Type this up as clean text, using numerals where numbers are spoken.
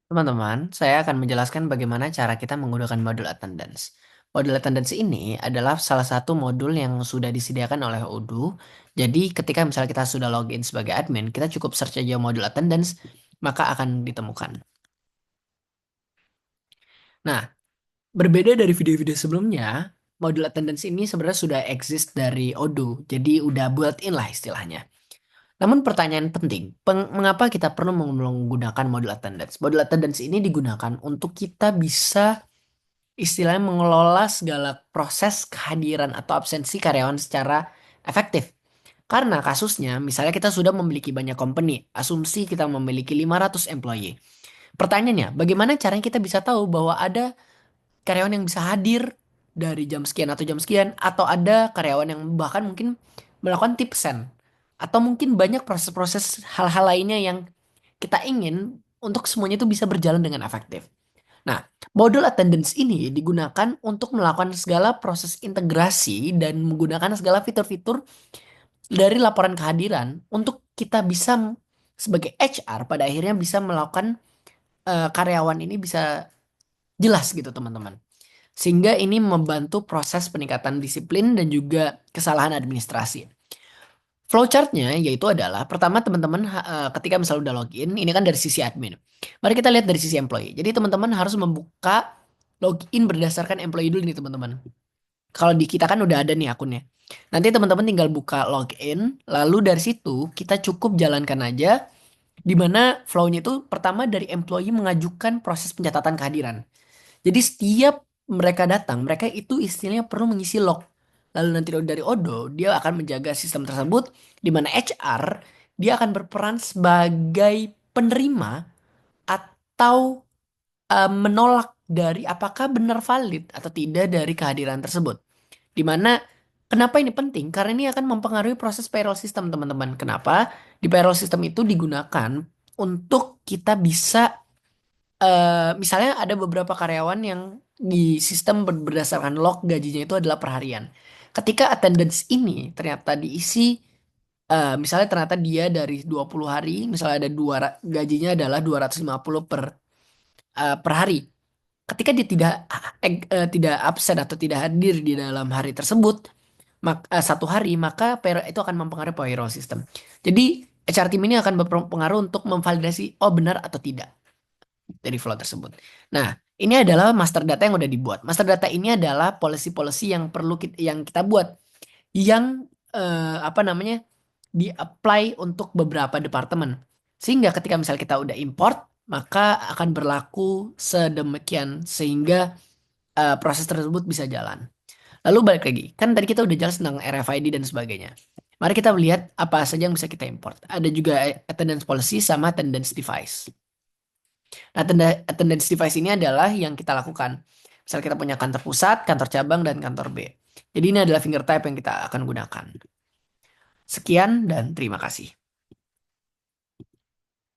Teman-teman, saya akan menjelaskan bagaimana cara kita menggunakan modul attendance. Modul attendance ini adalah salah satu modul yang sudah disediakan oleh Odoo. Jadi ketika misalnya kita sudah login sebagai admin, kita cukup search aja modul attendance, maka akan ditemukan. Nah, berbeda dari video-video sebelumnya, modul attendance ini sebenarnya sudah exist dari Odoo. Jadi udah built-in lah istilahnya. Namun pertanyaan penting, mengapa kita perlu menggunakan modul attendance? Modul attendance ini digunakan untuk kita bisa istilahnya mengelola segala proses kehadiran atau absensi karyawan secara efektif. Karena kasusnya, misalnya kita sudah memiliki banyak company, asumsi kita memiliki 500 employee. Pertanyaannya, bagaimana caranya kita bisa tahu bahwa ada karyawan yang bisa hadir dari jam sekian atau jam sekian, atau ada karyawan yang bahkan mungkin melakukan tipsen, atau mungkin banyak proses-proses hal-hal lainnya yang kita ingin untuk semuanya itu bisa berjalan dengan efektif. Nah, modul attendance ini digunakan untuk melakukan segala proses integrasi dan menggunakan segala fitur-fitur dari laporan kehadiran untuk kita bisa sebagai HR pada akhirnya bisa melakukan karyawan ini bisa jelas gitu teman-teman. Sehingga ini membantu proses peningkatan disiplin dan juga kesalahan administrasi. Flowchartnya yaitu adalah pertama teman-teman ketika misalnya udah login, ini kan dari sisi admin. Mari kita lihat dari sisi employee. Jadi teman-teman harus membuka login berdasarkan employee dulu nih teman-teman. Kalau di kita kan udah ada nih akunnya. Nanti teman-teman tinggal buka login, lalu dari situ kita cukup jalankan aja di mana flow-nya itu pertama dari employee mengajukan proses pencatatan kehadiran. Jadi setiap mereka datang, mereka itu istilahnya perlu mengisi log. Lalu nanti dari Odo, dia akan menjaga sistem tersebut, di mana HR, dia akan berperan sebagai penerima atau menolak dari apakah benar valid atau tidak dari kehadiran tersebut. Di mana kenapa ini penting? Karena ini akan mempengaruhi proses payroll system, teman-teman. Kenapa? Di payroll system itu digunakan untuk kita bisa misalnya ada beberapa karyawan yang di sistem berdasarkan log gajinya itu adalah per harian. Ketika attendance ini ternyata diisi, misalnya ternyata dia dari 20 hari, misalnya ada gajinya adalah 250 per hari. Ketika dia tidak absen atau tidak hadir di dalam hari tersebut, satu hari, maka payroll itu akan mempengaruhi payroll system. Jadi HR team ini akan berpengaruh untuk memvalidasi oh benar atau tidak dari flow tersebut. Nah, ini adalah master data yang udah dibuat. Master data ini adalah policy-policy yang perlu yang kita buat, yang apa namanya di-apply untuk beberapa departemen. Sehingga ketika misal kita udah import, maka akan berlaku sedemikian sehingga proses tersebut bisa jalan. Lalu balik lagi, kan tadi kita udah jelas tentang RFID dan sebagainya. Mari kita lihat apa saja yang bisa kita import. Ada juga attendance policy sama attendance device. Nah, attendance device ini adalah yang kita lakukan. Misal kita punya kantor pusat, kantor cabang, dan kantor B. Jadi ini adalah finger type yang kita akan gunakan. Sekian dan terima kasih.